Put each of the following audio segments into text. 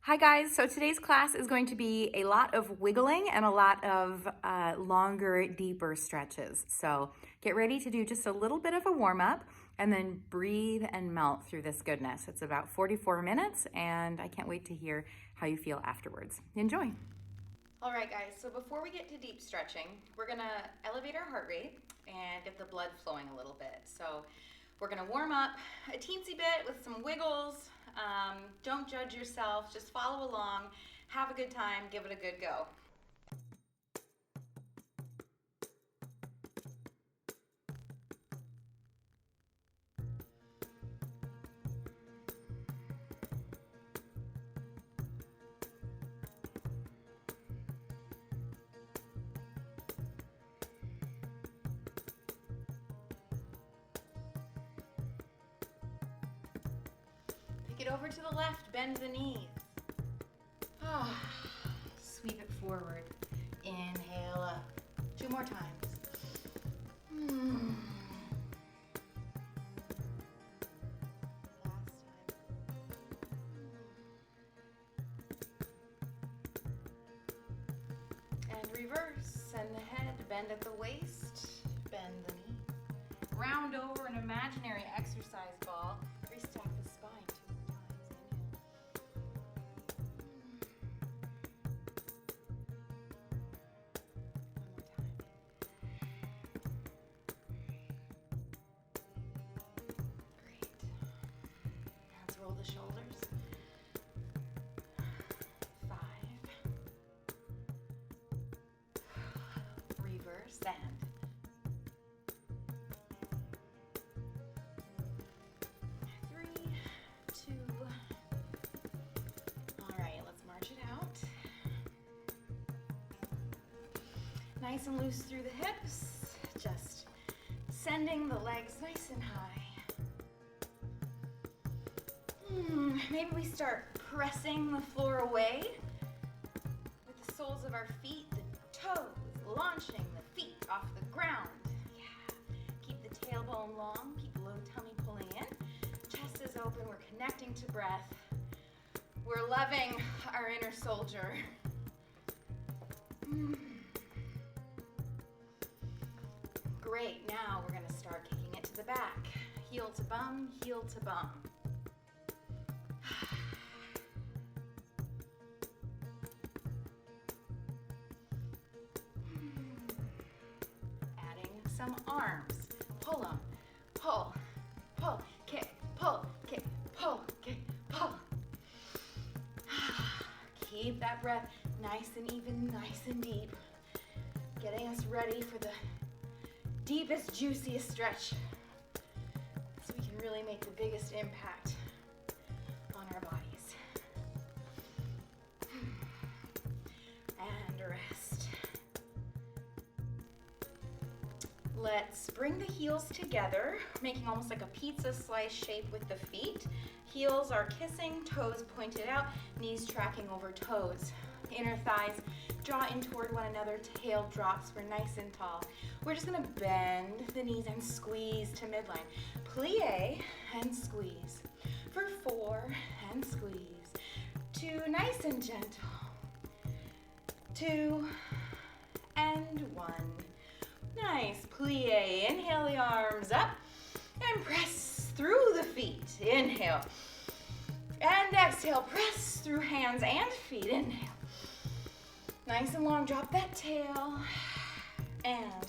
Hi guys, so today's class is going to be a lot of wiggling and a lot of longer, deeper stretches. So get ready to do just a little bit of a warm up and then breathe and melt through this goodness. It's about 44 minutes and I can't wait to hear how you feel afterwards. Enjoy. All right guys, so before we get to deep stretching, we're gonna elevate our heart rate and get the blood flowing a little bit. So we're gonna warm up a teensy bit with some wiggles. Don't judge yourself, just follow along, have a good time, give it a good go. Pick it over to the left, bend the knees. Sweep it forward. Inhale up. 2 more times. Last time. And reverse. Send the head, bend at the waist, bend the knee. Round over an imaginary exercise ball. Restack the spine 2 more times. Great. Let's roll the shoulders. 5. Reverse and 3, 2. All right, let's march it out. Nice and loose through the hips, just sending the legs nice and high. Maybe we start pressing the floor away with the soles of our feet, the toes, launching the feet off the ground. Yeah. Keep the tailbone long, keep the low tummy pulling in. Chest is open, we're connecting to breath. We're loving our inner soldier. Great, now we're gonna start kicking it to the back. Heel to bum, heel to bum. Adding some arms. Pull them, pull, pull, kick, pull, kick, pull, kick, pull. Keep that breath nice and even, nice and deep. Getting us ready for the deepest, juiciest stretch so we can really make the biggest impact on our bodies. And rest. Let's bring the heels together, making almost like a pizza slice shape with the feet. Heels are kissing, toes pointed out, knees tracking over toes. Inner thighs draw in toward one another, tail drops, we're nice and tall. We're just gonna bend the knees and squeeze to midline. Plie and squeeze. For 4 and squeeze. 2, nice and gentle. 2 and 1. Nice, plie, inhale the arms up and press through the feet. Inhale. And exhale, press through hands and feet. Inhale. Nice and long, drop that tail. And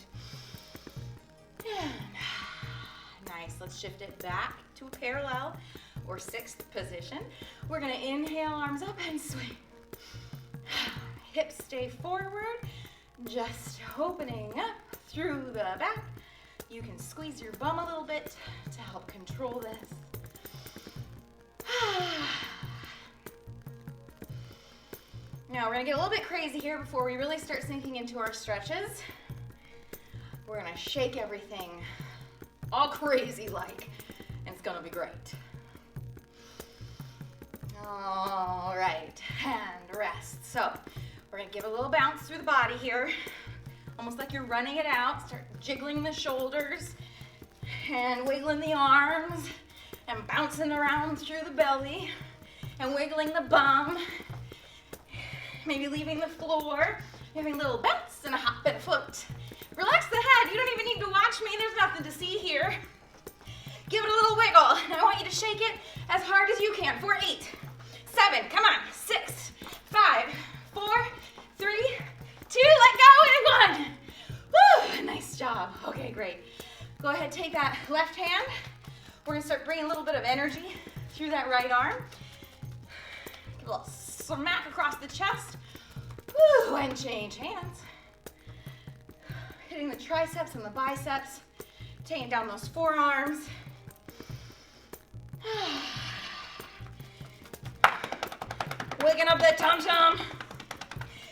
nice, let's shift it back to a parallel or 6th position. We're gonna inhale, arms up and swing. Hips stay forward, just opening up through the back. You can squeeze your bum a little bit to help control this. Now we're gonna get a little bit crazy here before we really start sinking into our stretches. We're gonna shake everything all crazy like, and it's gonna be great. All right, and rest. So we're gonna give a little bounce through the body here, almost like you're running it out. Start jiggling the shoulders and wiggling the arms and bouncing around through the belly and wiggling the bum maybe leaving the floor, having a little bounce and a hop and a float. Relax the head. You don't even need to watch me. There's nothing to see here. Give it a little wiggle. And I want you to shake it as hard as you can for 8, 7, come on, 6, 5, 4, 3, 2, let go, and 1. Woo, nice job. Okay, great. Go ahead, take that left hand. We're gonna start bringing a little bit of energy through that right arm. Give a little smack across the chest. Woo, and change hands. Hitting the triceps and the biceps. Taking down those forearms. Wigging up that tum-tum.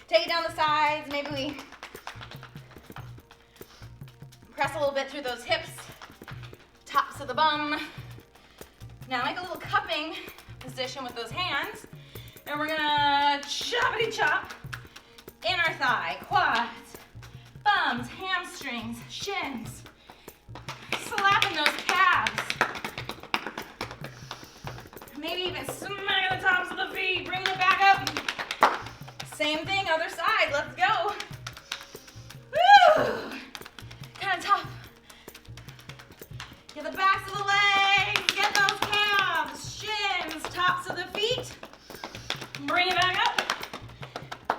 Take it down the sides. Maybe we press a little bit through those hips, tops of the bum. Now make a little cupping position with those hands. And we're gonna choppity chop inner thigh, quads, bums, hamstrings, shins. Slapping those calves. Maybe even smacking the tops of the feet, bringing it back up. Same thing, other side, let's go. Woo! Kind of tough. Get the backs of the legs, get those calves, shins, tops of the feet. Bring it back up.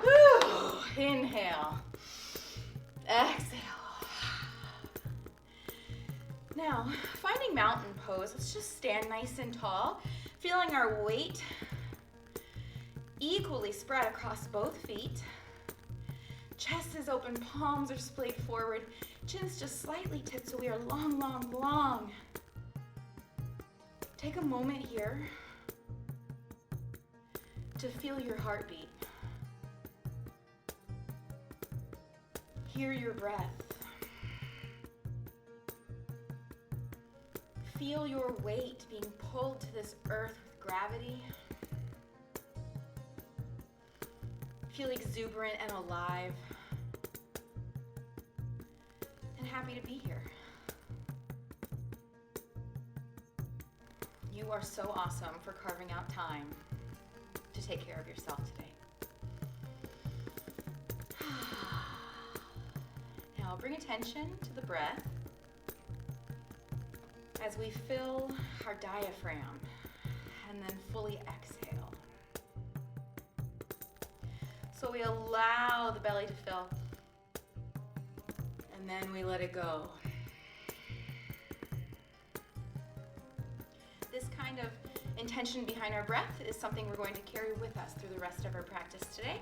Woo! Inhale. Exhale. Now, finding mountain pose, let's just stand nice and tall, feeling our weight equally spread across both feet. Chest is open, palms are splayed forward, chin's just slightly tipped so we are long, long, long. Take a moment here to feel your heartbeat. Hear your breath. Feel your weight being pulled to this earth with gravity. Feel exuberant and alive. And happy to be here. You are so awesome for carving out time to take care of yourself today. Now bring attention to the breath as we fill our diaphragm and then fully exhale. So we allow the belly to fill and then we let it go. This kind of intention behind our breath is something we're going to carry with us through the rest of our practice today.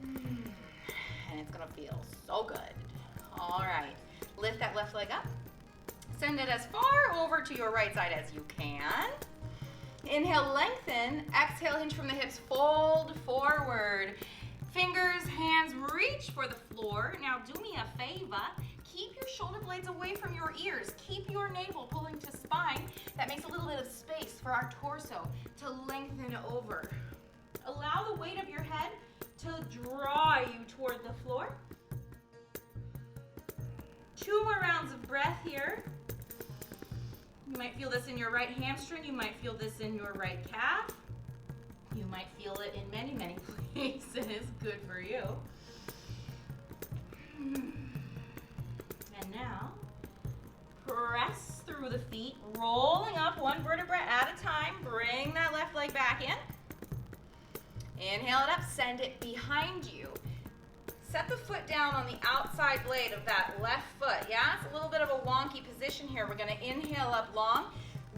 And it's gonna feel so good. All right, lift that left leg up. Send it as far over to your right side as you can. Inhale, lengthen. Exhale, hinge from the hips, fold forward. Fingers, hands, reach for the floor. Now do me a favor. Keep your shoulder blades away from your ears. Keep your navel pulling to spine. That makes a little bit of space for our torso to lengthen over. Allow the weight of your head to draw you toward the floor. 2 more rounds of breath here. You might feel this in your right hamstring. You might feel this in your right calf. You might feel it in many, many places. Good for you. And now, press through the feet, rolling up 1 vertebra at a time. Bring that left leg back in. Inhale it up, send it behind you. Set the foot down on the outside blade of that left foot, yeah? It's a little bit of a wonky position here. We're gonna inhale up long.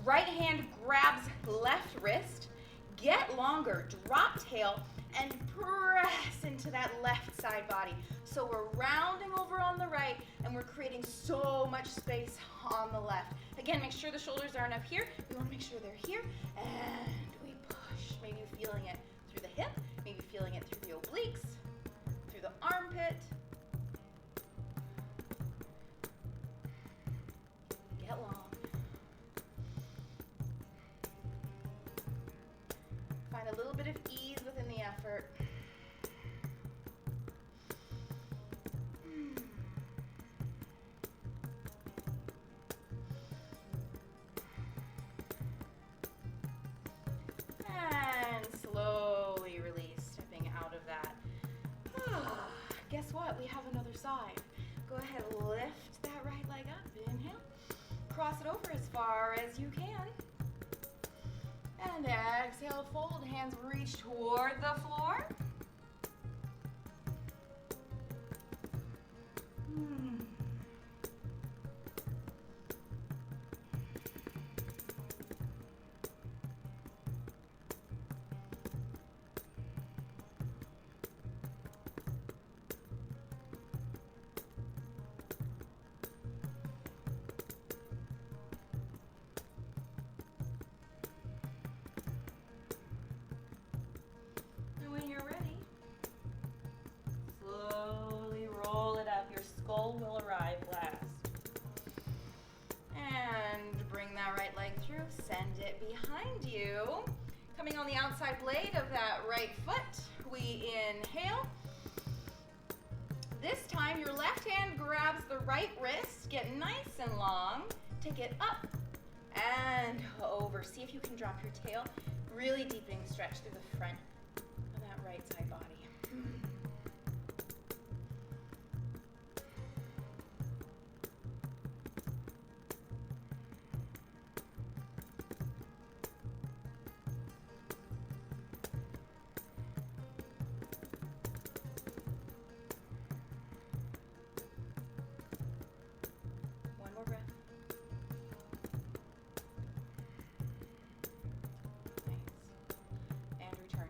Right hand grabs left wrist. Get longer, drop tail, and press into that left side body. So we're rounding over on the right, and we're creating so much space on the left. Again, make sure the shoulders aren't up here. We wanna make sure they're here, and we push. Maybe feeling it through the hip, maybe feeling it through the obliques, through the armpit. Get long. Find a little bit of ease within the effort. And slowly release. but we have another side. Go ahead, lift that right leg up. Inhale. Cross it over as far as you can. And exhale, fold, hands reach toward the floor. When you're ready, slowly roll it up. Your skull will arrive last. And bring that right leg through. Send it behind you. Coming on the outside blade of that right foot, we inhale. This time, your left hand grabs the right wrist. Get nice and long. Take it up and over. See if you can drop your tail. Really deepening the stretch through the front of that right side body. One more breath. Nice. And return.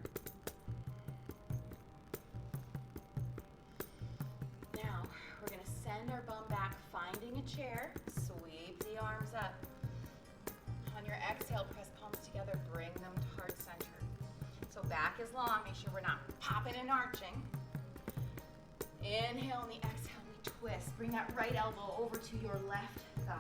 Now, we're going to send our bum back, finding a chair. Sweep the arms up. On your exhale, press palms together, bring them to heart center. So back is long, make sure we're not popping and arching. Inhale, on the exhale, we twist. Bring that right elbow over to your left thigh.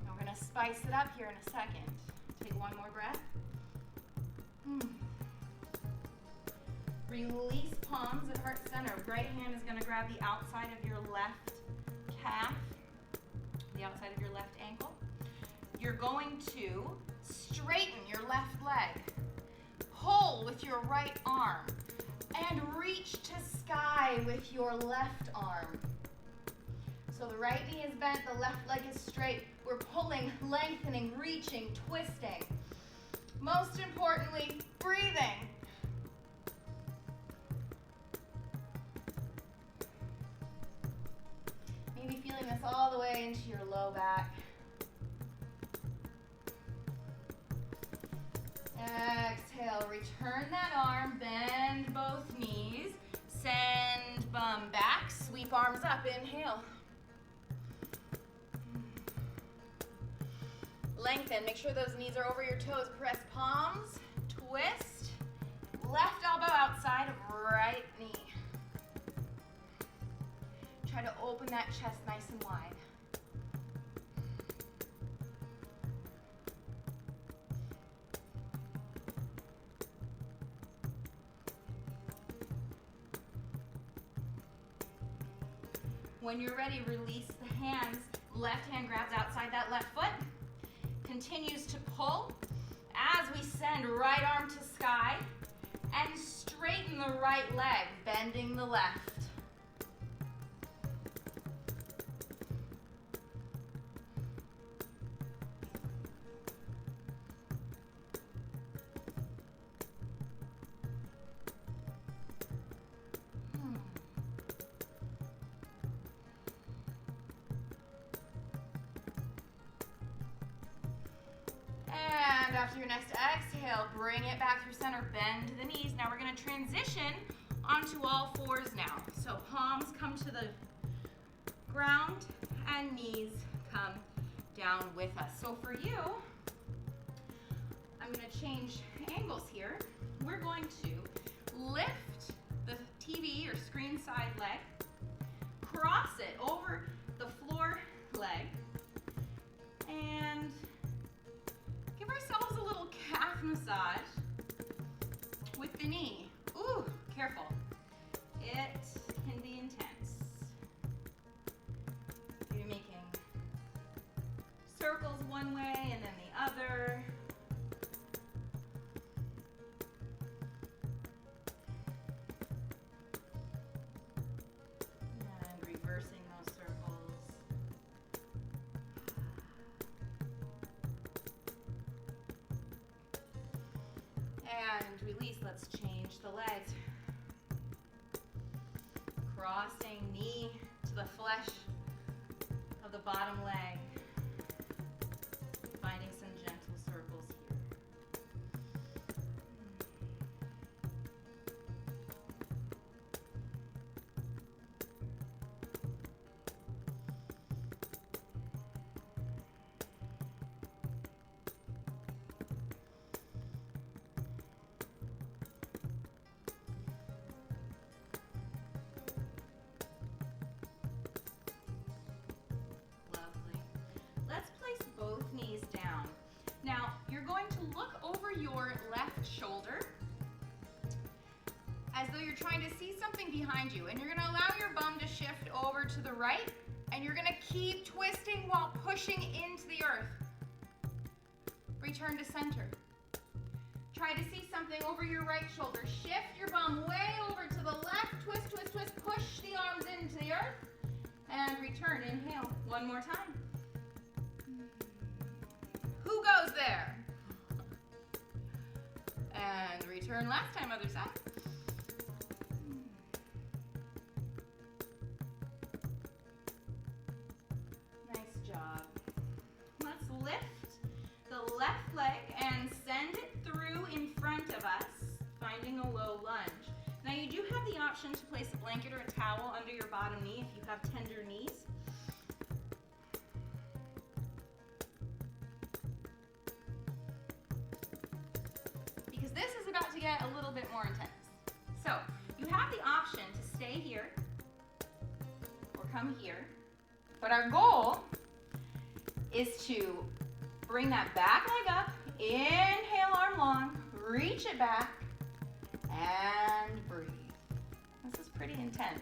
Now we're going to spice it up here in a second. Take one more breath. Release palms at heart center. Right hand is going to grab the outside of your left calf, the outside of your left ankle. You're going to straighten your left leg. Pull with your right arm and reach to sky with your left arm. So the right knee is bent, the left leg is straight. We're pulling, lengthening, reaching, twisting. Most importantly, breathing. Maybe feeling this all the way into your low back. Exhale, return that arm, bend both knees, send bum back, sweep arms up, inhale. Lengthen, make sure those knees are over your toes, press palms, twist, left elbow outside of right knee. Try to open that chest nice and wide. When you're ready, release the hands. Left hand grabs outside that left foot. Continues to pull as we send right arm to sky and straighten the right leg, bending the left. And after your next exhale, bring it back through center, bend the knees. Now we're going to transition onto all fours now. So palms come to the ground and knees come down with us. So for you, I'm going to change angles here. We're going to lift the TV or screen side leg, cross it over the floor leg, and give ourselves a little calf massage with the knee. Ooh, careful. It can be intense. You're making circles one way and then the other. And reversing those circles. And release. Let's change the legs. Crossing knee to the flesh of the bottom leg. Finding some gentle circles here. Lovely. Let's place both knees down. Now, you're going to look over your left shoulder as though you're trying to see something behind you, and you're going to allow your bum to shift over to the right, and you're going to keep twisting while pushing into the earth. Return to center. Try to see something over your right shoulder. Shift your bum way over to the left. Twist, twist, twist. Push the arms into the earth. And return. Inhale. One more time. Who goes there? And return last time, other side. Nice job. Let's lift the left leg and send it through in front of us, finding a low lunge. Now you do have the option to place a blanket or a towel under your bottom knee if you have tender knees. Because this is about to get a little bit more intense. So you have the option to stay here or come here. But our goal is to bring that back leg up, inhale arm long, reach it back, and breathe. This is pretty intense.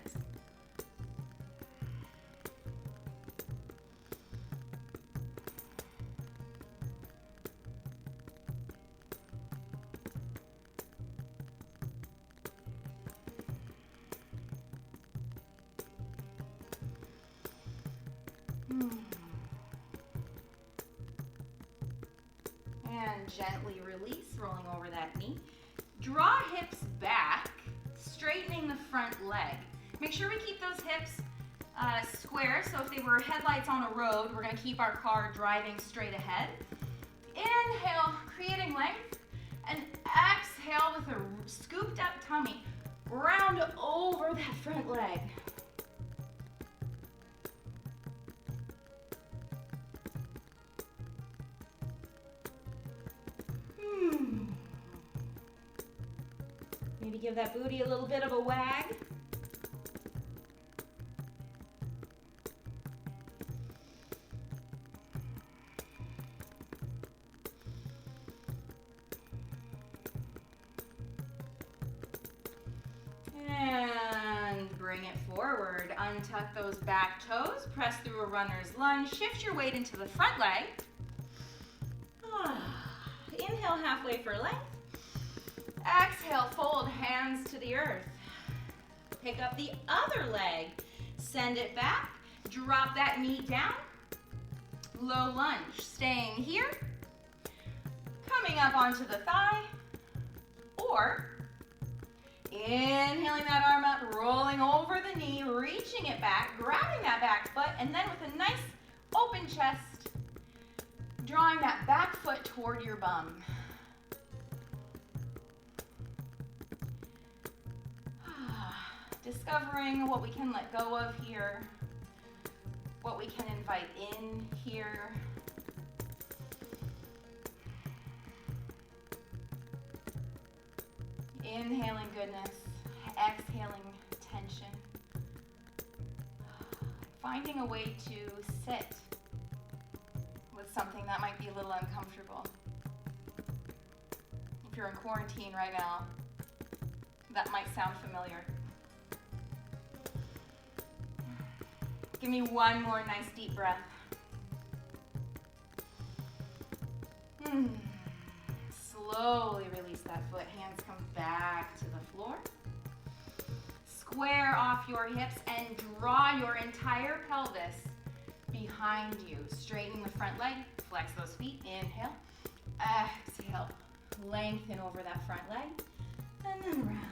And gently release, rolling over that knee. Draw hips back, straightening the front leg. Make sure we keep those hips square, so if they were headlights on a road, we're going to keep our car driving straight ahead. Inhale, creating length, and exhale with a scooped up tummy. Round over that front leg. Maybe give that booty a little bit of a wag. And bring it forward. Untuck those back toes. Press through a runner's lunge. Shift your weight into the front leg. Inhale halfway for length. Exhale, fold hands to the earth. Pick up the other leg. Send it back. Drop that knee down. Low lunge. Staying here. Coming up onto the thigh. Or inhaling that arm up, rolling over the knee, reaching it back, grabbing that back foot, and then with a nice open chest, drawing that back foot toward your bum. Discovering what we can let go of here, what we can invite in here. Inhaling goodness, exhaling tension. Finding a way to sit with something that might be a little uncomfortable. If you're in quarantine right now, that might sound familiar. Give me one more nice deep breath. Mm. Slowly release that foot. Hands come back to the floor. Square off your hips and draw your entire pelvis behind you. Straightening the front leg. Flex those feet. Inhale. Exhale. Lengthen over that front leg. And then round.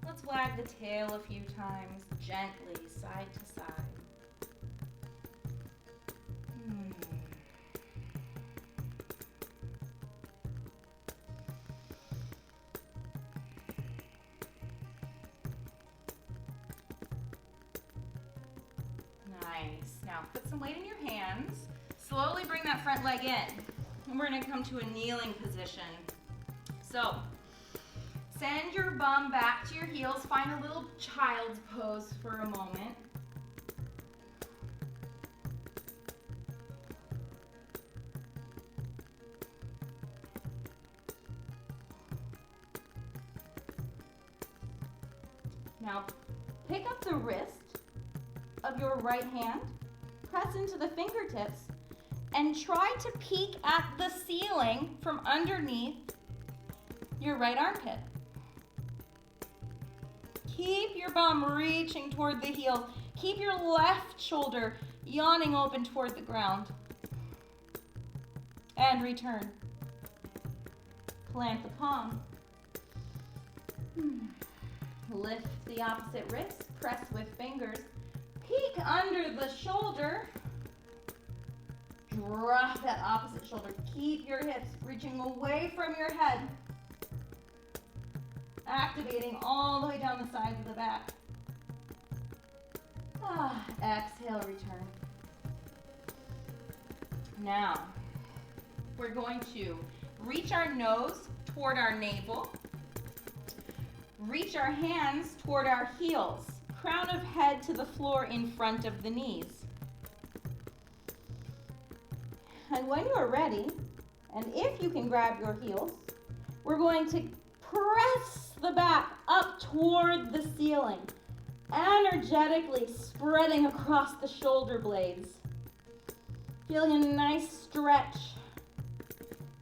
Let's wag the tail a few times, gently, side to side. Nice. Now put some weight in your hands. Slowly bring that front leg in. And we're going to come to a kneeling position. So, send your bum back to your heels. Find a little child's pose for a moment. Now, pick up the wrist of your right hand, press into the fingertips, and try to peek at the ceiling from underneath your right armpit. Keep your bum reaching toward the heels. Keep your left shoulder yawning open toward the ground. And return. Plant the palm. Lift the opposite wrist, press with fingers. Peek under the shoulder. Drop that opposite shoulder. Keep your hips reaching away from your head. Activating all the way down the sides of the back. Exhale, return. Now, we're going to reach our nose toward our navel. Reach our hands toward our heels. Crown of head to the floor in front of the knees. And when you are ready, and if you can grab your heels, we're going to press the back up toward the ceiling, energetically spreading across the shoulder blades. Feeling a nice stretch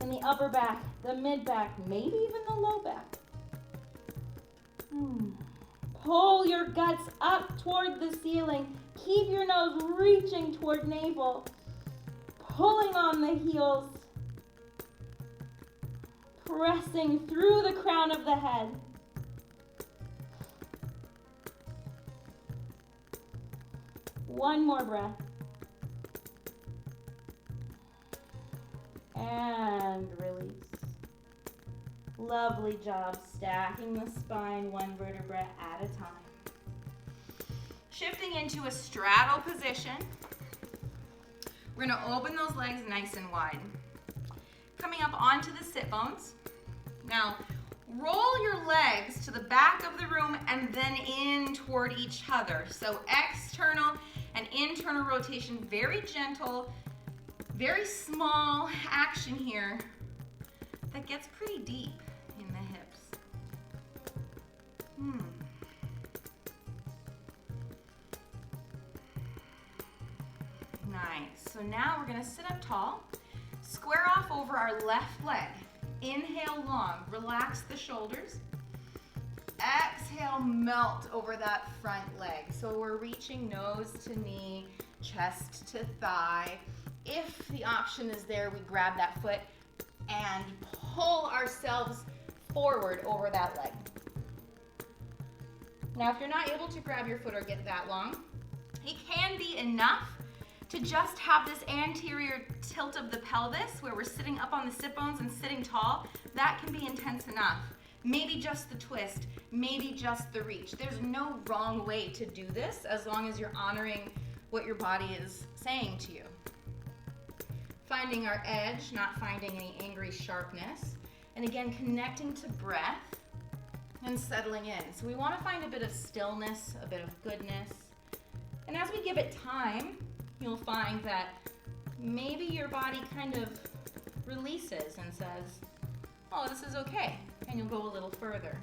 in the upper back, the mid back, maybe even the low back. Pull your guts up toward the ceiling. Keep your nose reaching toward navel. Pulling on the heels. Pressing through the crown of the head. One more breath. And release. Lovely job stacking the spine one vertebra at a time. Shifting into a straddle position. We're going to open those legs nice and wide. Coming up onto the sit bones. Now, roll your legs to the back of the room and then in toward each other. So external and internal rotation, very gentle, very small action here that gets pretty deep in the hips. Nice. So now we're going to sit up tall, square off over our left leg. Inhale long, relax the shoulders. Exhale, melt over that front leg. So we're reaching nose to knee, chest to thigh. If the option is there, we grab that foot and pull ourselves forward over that leg. Now, if you're not able to grab your foot or get that long, it can be enough to just have this anterior tilt of the pelvis where we're sitting up on the sit bones and sitting tall. That can be intense enough. Maybe just the twist, maybe just the reach. There's no wrong way to do this as long as you're honoring what your body is saying to you. Finding our edge, not finding any angry sharpness. And again, connecting to breath and settling in. So we want to find a bit of stillness, a bit of goodness. And as we give it time, you'll find that maybe your body kind of releases and says, oh, this is okay, and you'll go a little further.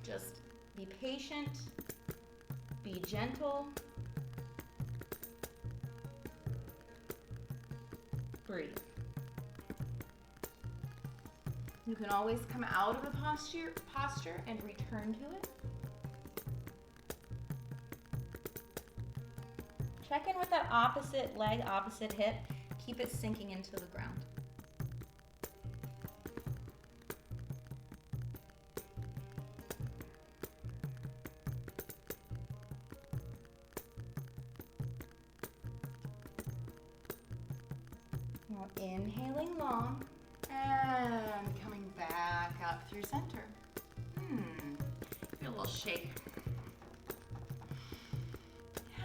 Just be patient, be gentle, breathe. You can always come out of the posture and return to it. Check in with that opposite leg, opposite hip. Keep it sinking into the ground. Now inhaling long and coming back up through center. Give it a little shake.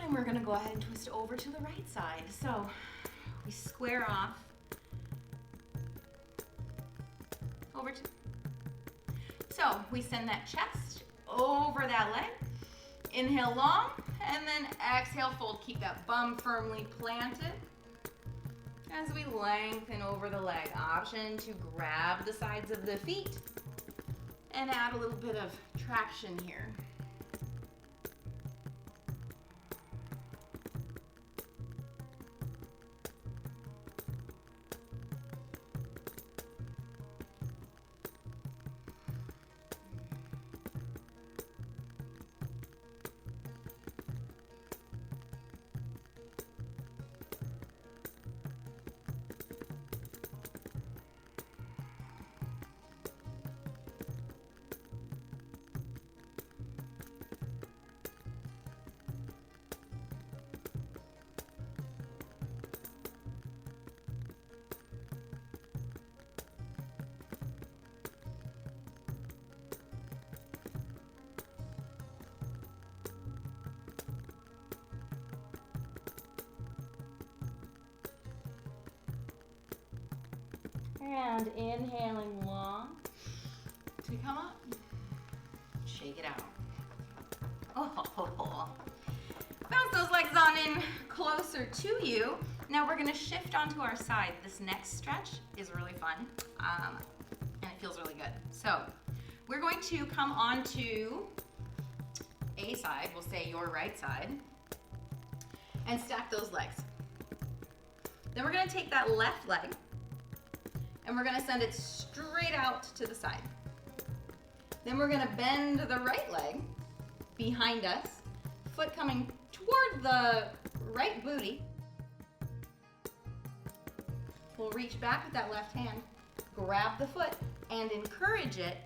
And we're gonna go ahead and twist over to the right side. So we square off over to. So we send that chest over that leg. Inhale long, and then exhale, fold. Keep that bum firmly planted. As we lengthen over the leg, option to grab the sides of the feet and add a little bit of traction here. And inhaling long to come up. Shake it out. Oh, bounce those legs on in closer to you. Now we're gonna shift onto our side. This next stretch is really fun, and it feels really good. So we're going to come onto a side, we'll say your right side, and stack those legs. Then we're gonna take that left leg and we're gonna send it straight out to the side. Then we're gonna bend the right leg behind us, foot coming toward the right booty. We'll reach back with that left hand, grab the foot, and encourage it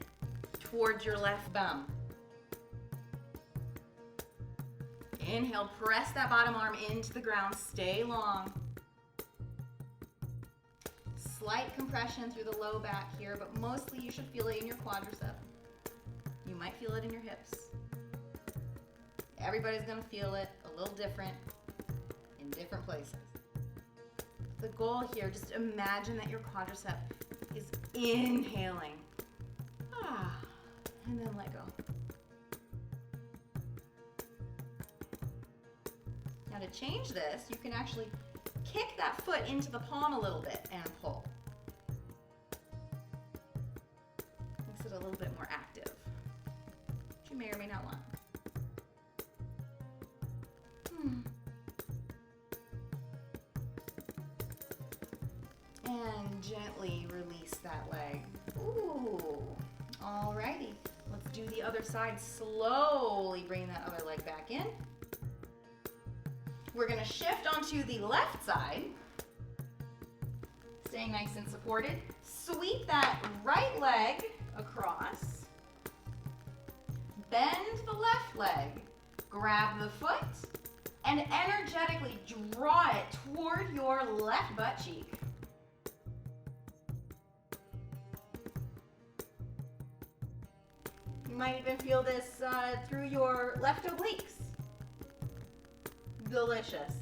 towards your left bum. Inhale, press that bottom arm into the ground, stay long. Slight compression through the low back here, but mostly you should feel it in your quadricep. You might feel it in your hips. Everybody's gonna feel it a little different in different places. The goal here, just imagine that your quadricep is inhaling. And then let go. Now to change this, you can actually kick that foot into the palm a little bit and pull. Makes it a little bit more active, which you may or may not want. And gently release that leg. Ooh, alrighty. Let's do the other side. Slowly bring that other leg back in. We're gonna shift onto the left side, staying nice and supported. Sweep that right leg across. Bend the left leg. Grab the foot and energetically draw it toward your left butt cheek. You might even feel this through your left obliques. Delicious.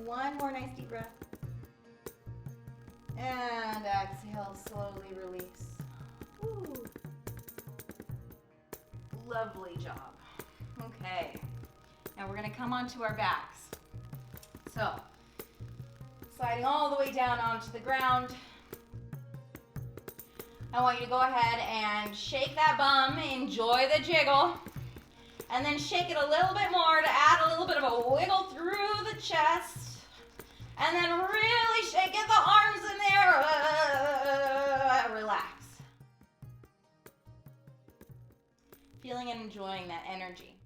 One more nice deep breath. And exhale, slowly release. Woo. Lovely job. Okay, now we're gonna come onto our backs. So, sliding all the way down onto the ground. I want you to go ahead and shake that bum, enjoy the jiggle, and then shake it a little bit more to add a little bit of a wiggle through the chest, and then really shake it, the arms in there, relax. Feeling and enjoying that energy.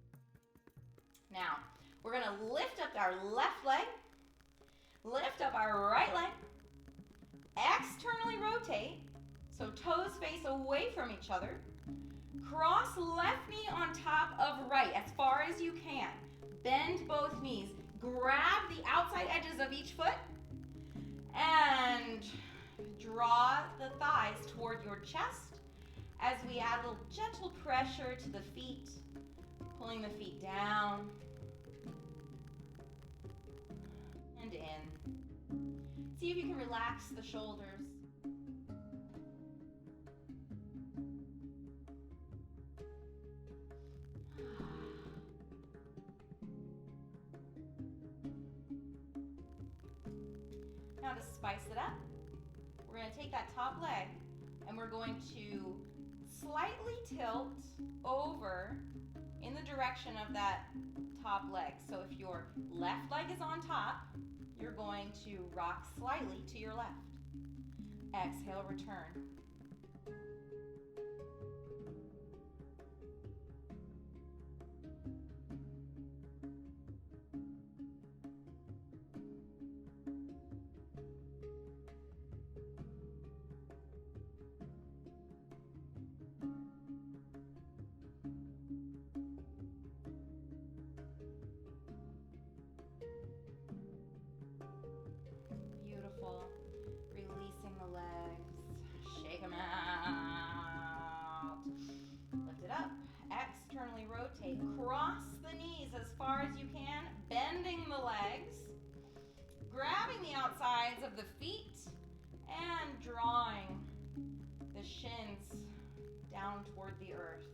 Now, we're gonna lift up our left leg, lift up our right leg, externally rotate, so toes face away from each other. Cross left knee on top of right as far as you can. Bend both knees. Grab the outside edges of each foot and draw the thighs toward your chest as we add a little gentle pressure to the feet, pulling the feet down and in. See if you can relax the shoulders. Now to spice it up, we're going to take that top leg and we're going to slightly tilt over in the direction of that top leg. So if your left leg is on top, you're going to rock slightly to your left. Exhale, return. Beautiful. Releasing the legs. Shake them out. Lift it up. Externally rotate. Cross the knees as far as you can. Bending the legs. Grabbing the outsides of the feet. And drawing the shins down toward the earth.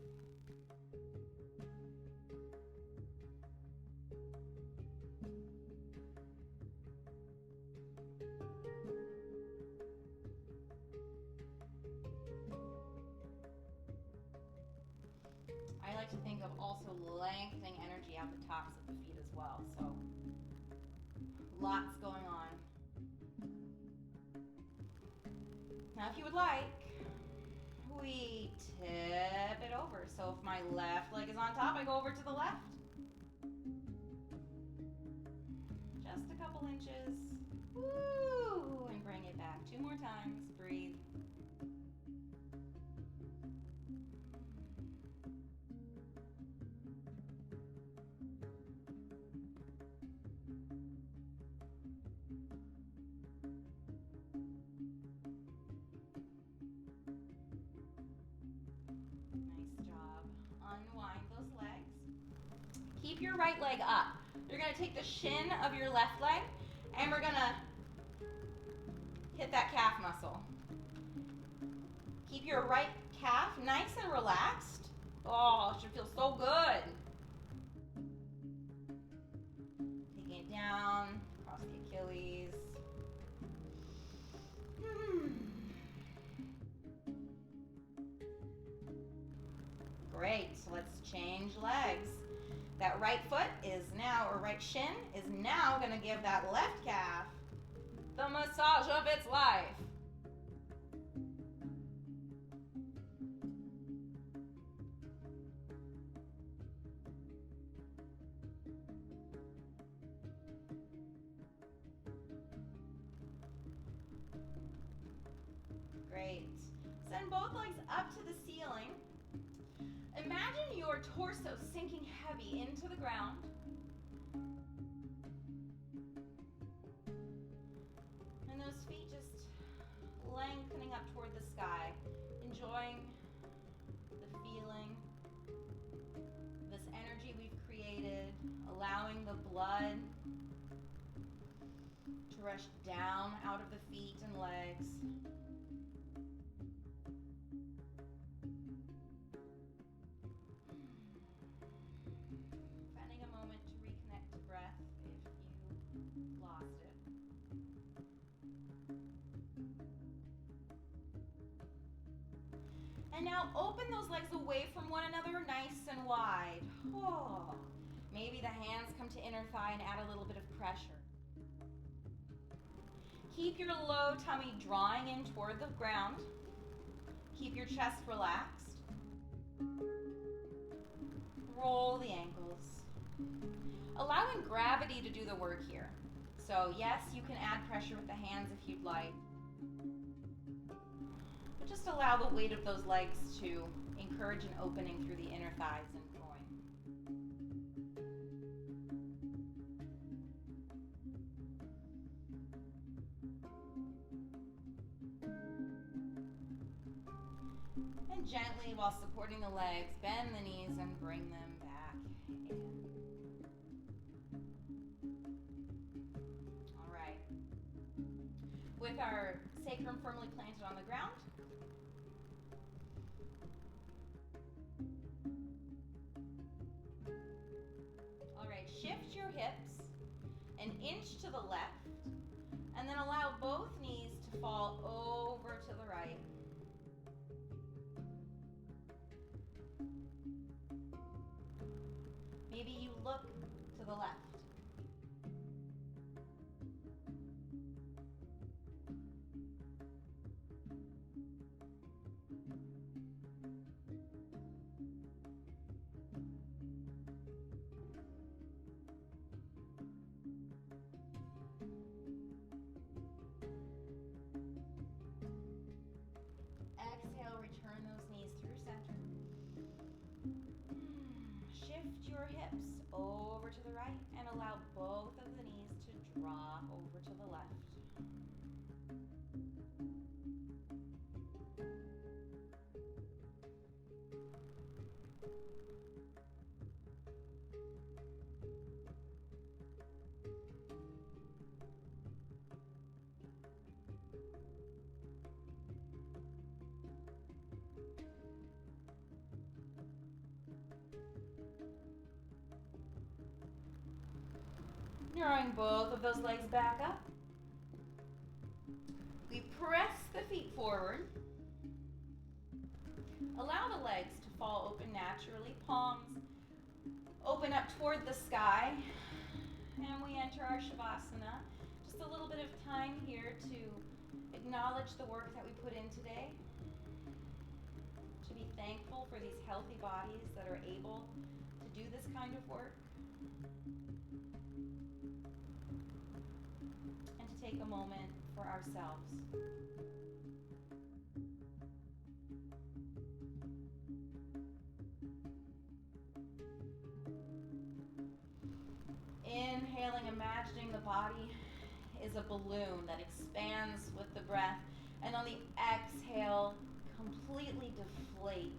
I like to think of also lengthening energy out the tops of the feet as well. So lots going on. Now if you would like, we tip it over. So if my left leg is on top, I go over to the left. Just a couple inches. Woo! And bring it back 2 more times. Breathe. Unwind those legs. Keep your right leg up. You're going to take the shin of your left leg and we're going to hit that calf muscle. Keep your right calf nice and relaxed. Oh, it should feel so good. Taking it down, across the Achilles. Great, so let's change legs. That right foot is now, or right shin is now going to give that left calf the massage of its life. Great. Send both legs up to the ceiling. Imagine your torso sinking heavy into the ground. And those feet just lengthening up toward the sky, enjoying the feeling, this energy we've created, allowing the blood to rush down out of the feet and legs. Spending a moment to reconnect to breath if you lost it. And now open those legs away from one another, nice and wide. Oh. Maybe the hands come to inner thigh and add a little bit of pressure. Keep your low tummy drawing in toward the ground. Keep your chest relaxed. Roll the ankles. Allowing gravity to do the work here. So yes, you can add pressure with the hands if you'd like. But just allow the weight of those legs to encourage an opening through the inner thighs and groin. And gently, while supporting the legs, bend the knees and bring them back in. All right. With our sacrum firmly planted on the ground, all right, shift your hips an inch to the left, and then allow both knees to fall over to the right. Maybe you look to the left. Exhale, return those knees through center. Shift your hips over to the right and allow both of the knees to drop over to the left. Drawing both of those legs back up. We press the feet forward. Allow the legs to fall open naturally. Palms open up toward the sky. And we enter our Shavasana. Just a little bit of time here to acknowledge the work that we put in today. To be thankful for these healthy bodies that are able to do this kind of work. Take a moment for ourselves. Inhaling, imagining the body is a balloon that expands with the breath, and on the exhale, completely deflate.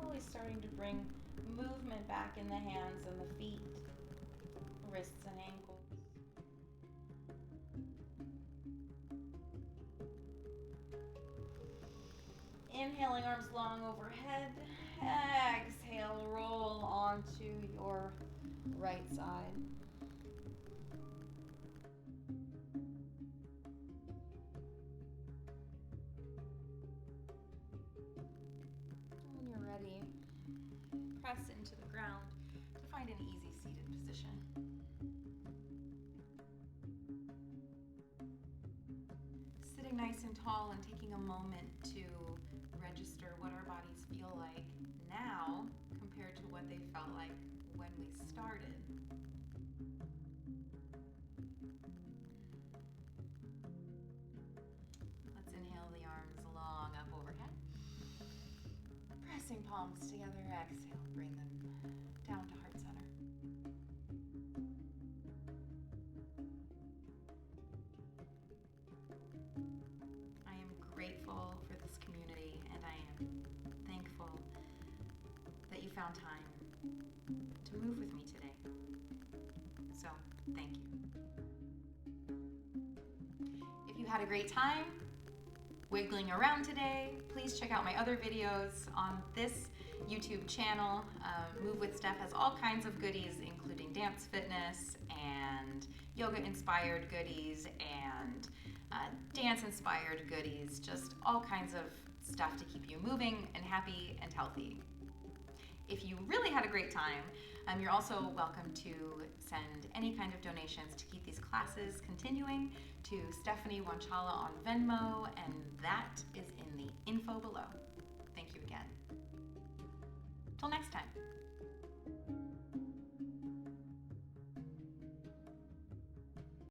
slowly starting to bring movement back in the hands and the feet, wrists and ankles. Inhaling, arms long overhead. Exhale, roll onto your right side. When you're ready, press into the ground to find an easy seated position. Sitting nice and tall and taking a moment to register what our bodies feel like now compared to what they felt like when we started. Let's inhale the arms long up overhead. Pressing palms together, exhale, bring them down to heart center. I am grateful for this community, and I am thankful that you found time to move with me today. So, thank you. If you had a great time wiggling around today, please check out my other videos on this YouTube channel. Move with Steph has all kinds of goodies, including dance fitness and yoga-inspired goodies and dance-inspired goodies, just all kinds of stuff to keep you moving and happy and healthy. If you really had a great time, you're also welcome to send any kind of donations to keep these classes continuing to Stephanie Wanchala on Venmo, and that is in the info below. Thank you again. Till next time.